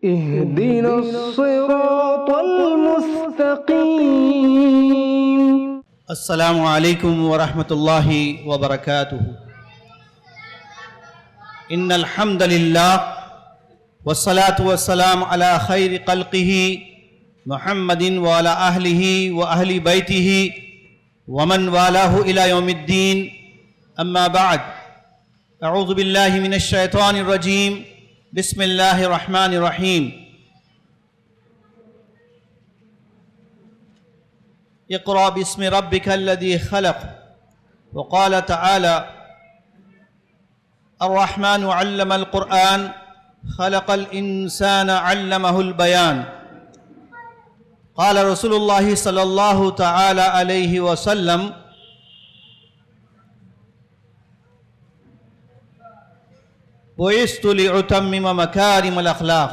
اهدنا الصراط المستقيم. السلام علیکم ورحمۃ اللہ وبرکاتہ. ان الحمد للہ والصلاة والسلام علی خیر خلقہ محمد وعلی اہلہ واہل بیتہ ومن والاہ الی یوم الدین. اما بعد، اعوذ باللہ من الشیطان الرجیم. بسم اللہ الرحمن الرحیم. اقرأ باسم ربک الذی خلق. وقال تعالی الرحمن علم القرآن خلق الانسان علمہ البیان. قال رسول اللہ صلی اللہ تعالی علیہ وسلم بعثت لأتمم مکارم الاخلاق.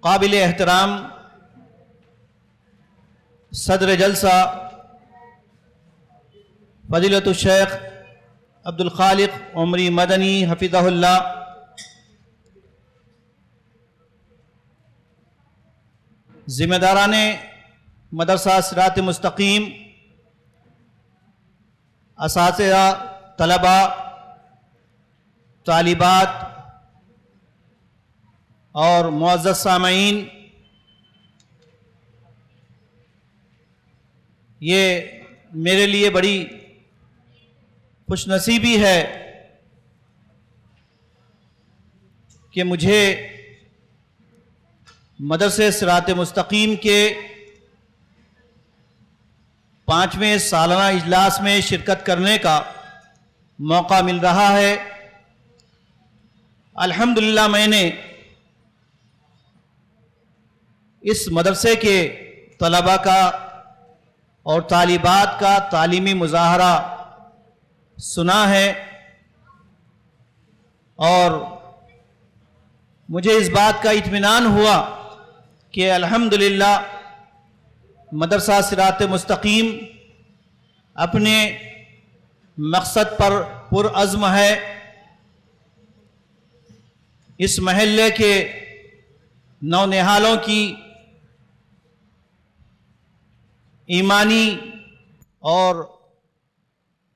قابل احترام صدر جلسہ فضیلت الشیخ عبد الخالق عمری مدنی حفظہ اللہ، ذمہ داران مدرسہ صراط مستقیم، اساتذہ، طلباء، طالبات اور معزز سامعین، یہ میرے لیے بڑی خوش نصیبی ہے کہ مجھے مدرسہ صراط مستقیم کے 5ویں سالانہ اجلاس میں شرکت کرنے کا موقع مل رہا ہے. الحمدللہ میں نے اس مدرسے کے طلباء کا اور طالبات کا تعلیمی مظاہرہ سنا ہے، اور مجھے اس بات کا اطمینان ہوا کہ الحمدللہ مدرسہ صراط مستقیم اپنے مقصد پر پرعزم ہے. اس محلے کے نونہالوں کی ایمانی اور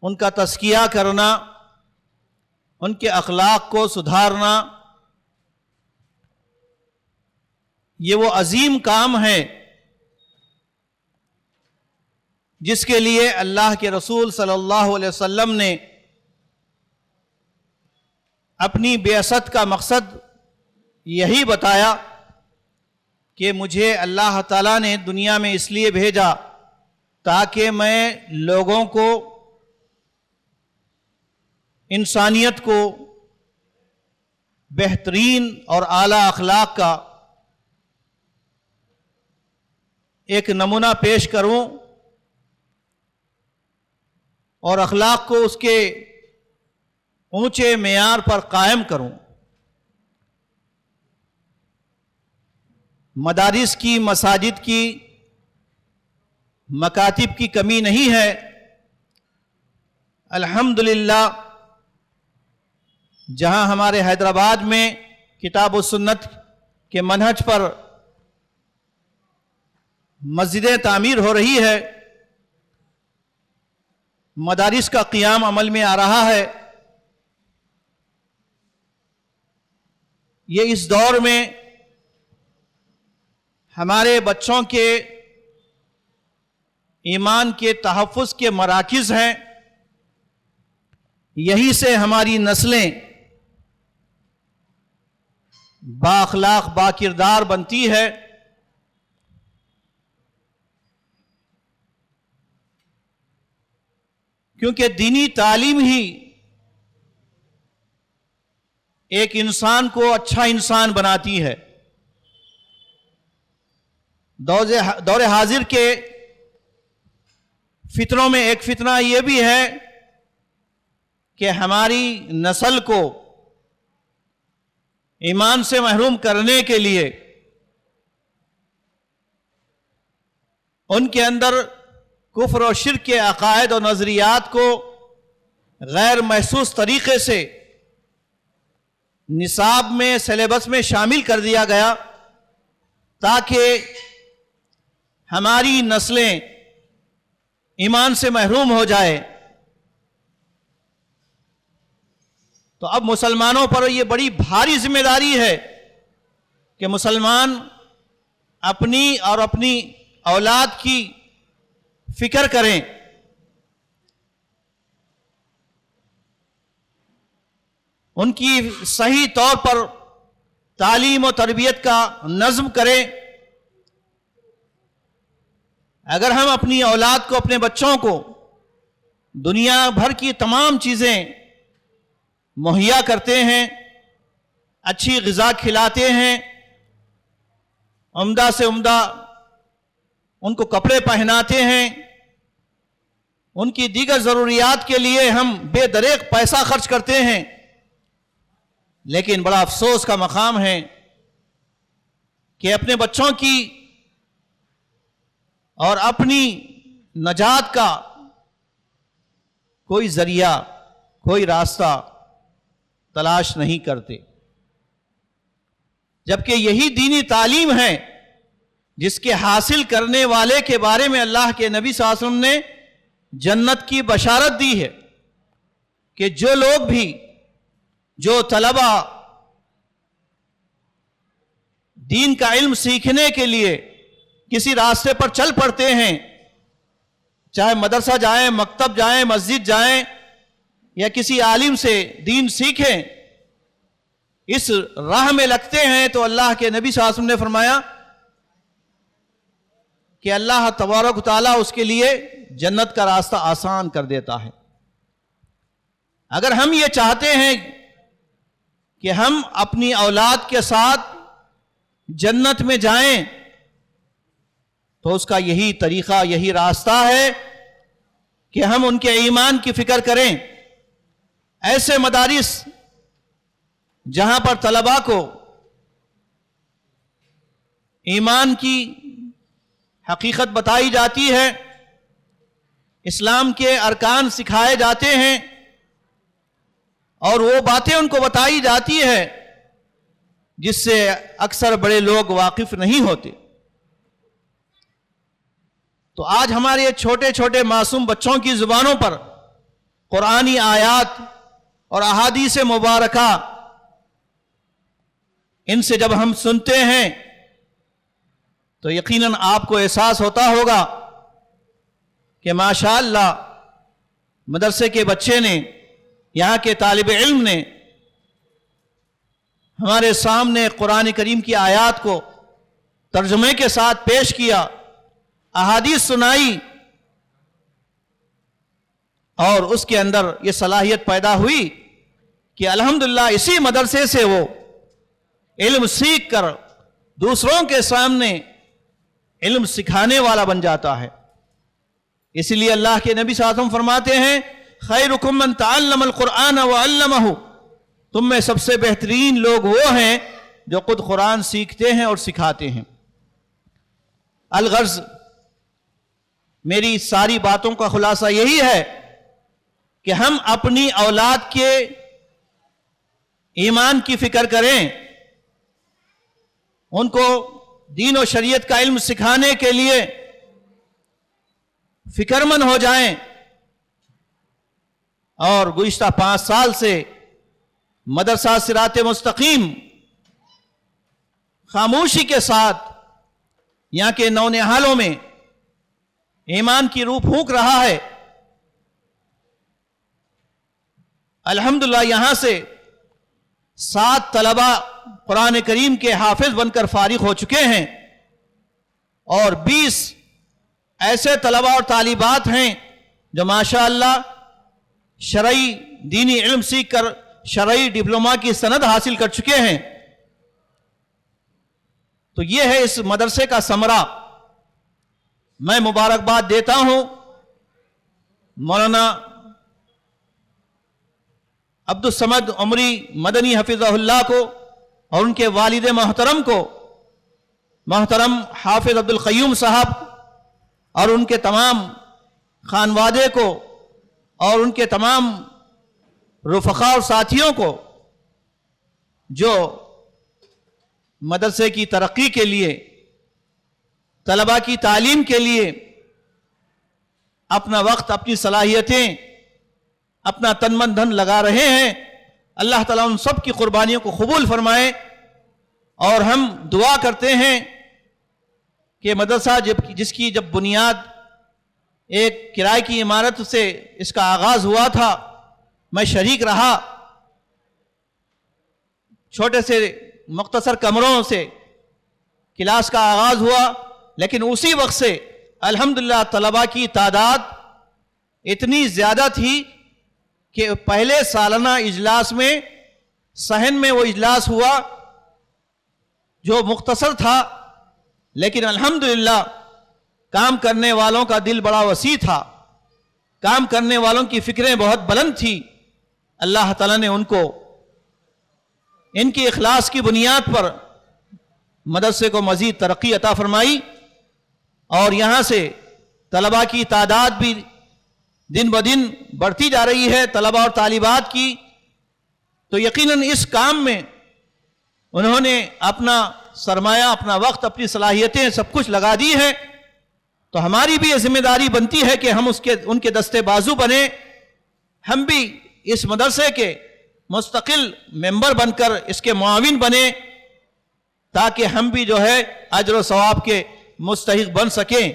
ان کا تزکیہ کرنا، ان کے اخلاق کو سدھارنا، یہ وہ عظیم کام ہے جس کے لیے اللہ کے رسول صلی اللہ علیہ وسلم نے اپنی بعثت کا مقصد یہی بتایا کہ مجھے اللہ تعالیٰ نے دنیا میں اس لیے بھیجا تاکہ میں لوگوں کو، انسانیت کو بہترین اور اعلیٰ اخلاق کا ایک نمونہ پیش کروں اور اخلاق کو اس کے اونچے معیار پر قائم کروں. مدارس کی، مساجد کی، مکاتب کی کمی نہیں ہے. الحمدللہ جہاں ہمارے حیدرآباد میں کتاب و سنت کے منہج پر مسجدیں تعمیر ہو رہی ہے، مدارس کا قیام عمل میں آ رہا ہے، یہ اس دور میں ہمارے بچوں کے ایمان کے تحفظ کے مراکز ہیں. یہی سے ہماری نسلیں با اخلاق، با کردار بنتی ہے. کیونکہ دینی تعلیم ہی ایک انسان کو اچھا انسان بناتی ہے. دور حاضر کے فتنوں میں ایک فتنہ یہ بھی ہے کہ ہماری نسل کو ایمان سے محروم کرنے کے لیے ان کے اندر کفر و شرک کے عقائد و نظریات کو غیر محسوس طریقے سے نصاب میں سلیبس میں شامل کر دیا گیا تاکہ ہماری نسلیں ایمان سے محروم ہو جائے. تو اب مسلمانوں پر یہ بڑی بھاری ذمہ داری ہے کہ مسلمان اپنی اور اپنی اولاد کی فکر کریں. ان کی صحیح طور پر تعلیم و تربیت کا نظم کریں. اگر ہم اپنی اولاد کو، اپنے بچوں کو دنیا بھر کی تمام چیزیں مہیا کرتے ہیں، اچھی غذا کھلاتے ہیں، عمدہ سے عمدہ ان کو کپڑے پہناتے ہیں، ان کی دیگر ضروریات کے لیے ہم بے دریغ پیسہ خرچ کرتے ہیں، لیکن بڑا افسوس کا مقام ہے کہ اپنے بچوں کی اور اپنی نجات کا کوئی ذریعہ، کوئی راستہ تلاش نہیں کرتے. جبکہ یہی دینی تعلیم ہے جس کے حاصل کرنے والے کے بارے میں اللہ کے نبی صلی اللہ علیہ وسلم نے جنت کی بشارت دی ہے کہ جو لوگ بھی، جو طلبہ دین کا علم سیکھنے کے لیے کسی راستے پر چل پڑتے ہیں، چاہے مدرسہ جائیں، مکتب جائیں، مسجد جائیں یا کسی عالم سے دین سیکھیں، اس راہ میں لگتے ہیں، تو اللہ کے نبی صلی اللہ علیہ وسلم نے فرمایا کہ اللہ تبارک و تعالیٰ اس کے لیے جنت کا راستہ آسان کر دیتا ہے. اگر ہم یہ چاہتے ہیں کہ ہم اپنی اولاد کے ساتھ جنت میں جائیں تو اس کا یہی طریقہ، یہی راستہ ہے کہ ہم ان کے ایمان کی فکر کریں. ایسے مدارس جہاں پر طلباء کو ایمان کی حقیقت بتائی جاتی ہے، اسلام کے ارکان سکھائے جاتے ہیں اور وہ باتیں ان کو بتائی جاتی ہے جس سے اکثر بڑے لوگ واقف نہیں ہوتے. تو آج ہمارے چھوٹے چھوٹے معصوم بچوں کی زبانوں پر قرآنی آیات اور احادیث مبارکہ، ان سے جب ہم سنتے ہیں تو یقیناً آپ کو احساس ہوتا ہوگا کہ ماشاءاللہ مدرسے کے بچے نے، یہاں کے طالب علم نے ہمارے سامنے قرآن کریم کی آیات کو ترجمے کے ساتھ پیش کیا، احادیث سنائی، اور اس کے اندر یہ صلاحیت پیدا ہوئی کہ الحمدللہ اسی مدرسے سے وہ علم سیکھ کر دوسروں کے سامنے علم سکھانے والا بن جاتا ہے. اسی لیے اللہ کے نبی صلی اللہ علیہ وسلم فرماتے ہیں خیرکم من تعلم القرآن وعلمہ، تم میں سب سے بہترین لوگ وہ ہیں جو خود قرآن سیکھتے ہیں اور سکھاتے ہیں. الغرض میری ساری باتوں کا خلاصہ یہی ہے کہ ہم اپنی اولاد کے ایمان کی فکر کریں، ان کو دین و شریعت کا علم سکھانے کے لیے فکر مند ہو جائیں. اور گزشتہ 5 سال سے مدرسہ صراط مستقیم خاموشی کے ساتھ یہاں کے نونہالوں میں ایمان کی روح پھونک رہا ہے. الحمدللہ یہاں سے 7 طلبہ قرآن کریم کے حافظ بن کر فارغ ہو چکے ہیں اور 20 ایسے طلبہ اور طالبات ہیں جو ماشاءاللہ شرعی دینی علم سیکھ کر شرعی ڈپلومہ کی سند حاصل کر چکے ہیں. تو یہ ہے اس مدرسے کا ثمرہ. میں مبارکباد دیتا ہوں مولانا عبدالصمد عمری مدنی حفظہ اللہ کو اور ان کے والد محترم کو، محترم حافظ عبدالقیوم صاحب، اور ان کے تمام خانوادے کو اور ان کے تمام رفقا اور ساتھیوں کو جو مدرسے کی ترقی کے لیے، طلباء کی تعلیم کے لیے اپنا وقت، اپنی صلاحیتیں، اپنا تن من دھن لگا رہے ہیں، اللہ تعالیٰ ان سب کی قربانیوں کو قبول فرمائے۔ اور ہم دعا کرتے ہیں کہ مدرسہ جس کی جب بنیاد ایک کرائے کی عمارت سے اس کا آغاز ہوا تھا، میں شریک رہا، چھوٹے سے مختصر کمروں سے کلاس کا آغاز ہوا، لیکن اسی وقت سے الحمدللہ طلباء کی تعداد اتنی زیادہ تھی کہ پہلے سالانہ اجلاس میں صحن میں وہ اجلاس ہوا جو مختصر تھا، لیکن الحمدللہ کام کرنے والوں کا دل بڑا وسیع تھا، کام کرنے والوں کی فکریں بہت بلند تھی۔ اللہ تعالیٰ نے ان کو ان کی اخلاص کی بنیاد پر مدرسے کو مزید ترقی عطا فرمائی، اور یہاں سے طلباء کی تعداد بھی دن بدن بڑھتی جا رہی ہے، طلباء اور طالبات کی۔ تو یقیناً اس کام میں انہوں نے اپنا سرمایہ، اپنا وقت، اپنی صلاحیتیں سب کچھ لگا دی ہیں، تو ہماری بھی یہ ذمہ داری بنتی ہے کہ ہم ان کے دستے بازو بنیں، ہم بھی اس مدرسے کے مستقل ممبر بن کر اس کے معاون بنیں، تاکہ ہم بھی جو ہے اجر و ثواب کے مستحق بن سکیں۔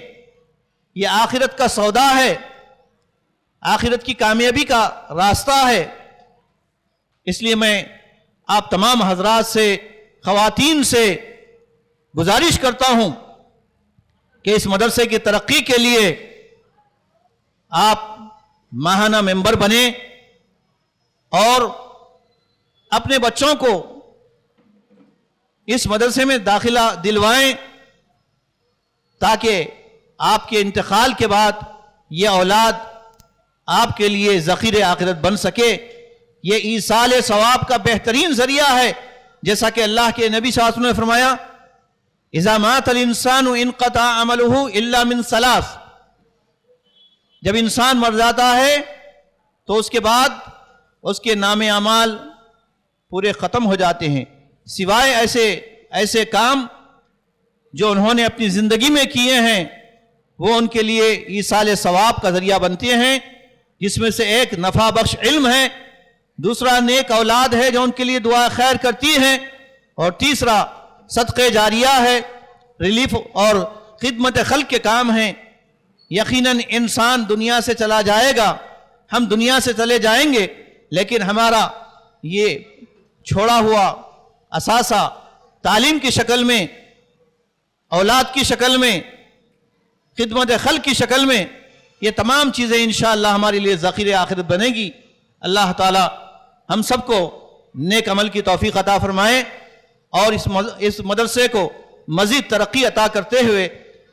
یہ آخرت کا سودا ہے، آخرت کی کامیابی کا راستہ ہے۔ اس لیے میں آپ تمام حضرات سے، خواتین سے گزارش کرتا ہوں کہ اس مدرسے کی ترقی کے لیے آپ ماہانہ ممبر بنیں اور اپنے بچوں کو اس مدرسے میں داخلہ دلوائیں، تاکہ آپ کے انتقال کے بعد یہ اولاد آپ کے لیے ذخیرِ آخرت بن سکے۔ یہ ایصال ثواب کا بہترین ذریعہ ہے، جیسا کہ اللہ کے نبی صلی اللہ علیہ وسلم نے فرمایا، اذا مات الانسان انقطع عملہ الا من ثلاث، جب انسان مر جاتا ہے تو اس کے بعد اس کے نام اعمال پورے ختم ہو جاتے ہیں، سوائے ایسے کام جو انہوں نے اپنی زندگی میں کیے ہیں، وہ ان کے لیے ایصال ثواب کا ذریعہ بنتے ہیں، جس میں سے ایک نفع بخش علم ہے، دوسرا نیک اولاد ہے جو ان کے لیے دعا خیر کرتی ہیں، اور تیسرا صدقہ جاریہ ہے، ریلیف اور خدمت خلق کے کام ہیں۔ یقیناً انسان دنیا سے چلا جائے گا، ہم دنیا سے چلے جائیں گے، لیکن ہمارا یہ چھوڑا ہوا اثاثہ تعلیم کی شکل میں، اولاد کی شکل میں، خدمت خلق کی شکل میں، یہ تمام چیزیں انشاءاللہ ہمارے لیے ذخیرِ آخرت بنے گی۔ اللہ تعالی ہم سب کو نیک عمل کی توفیق عطا فرمائے، اور اس مدرسے کو مزید ترقی عطا کرتے ہوئے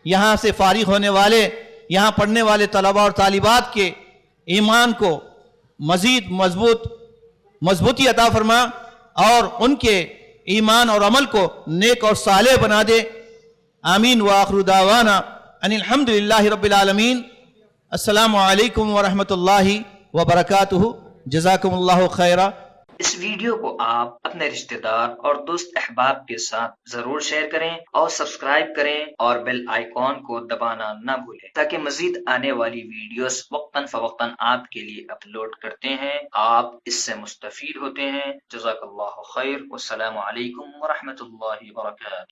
یہاں سے فارغ ہونے والے، یہاں پڑھنے والے طلباء اور طالبات کے ایمان کو مزید مضبوطی عطا فرما، اور ان کے ایمان اور عمل کو نیک اور صالح بنا دے۔ آمین وآخر دعوانا ان الحمدللہ رب العالمین۔ السلام علیکم ورحمۃ اللہ وبرکاتہ۔ جزاکم اللہ خیرہ۔ اس ویڈیو کو آپ اپنے رشتہ دار اور دوست احباب کے ساتھ ضرور شیئر کریں اور سبسکرائب کریں اور بیل آئیکن کو دبانا نہ بھولیں، تاکہ مزید آنے والی ویڈیوز وقتاً فوقتاً آپ کے لیے اپلوڈ کرتے ہیں، آپ اس سے مستفید ہوتے ہیں۔ جزاک اللہ خیر، والسلام علیکم ورحمۃ اللہ وبرکاتہ۔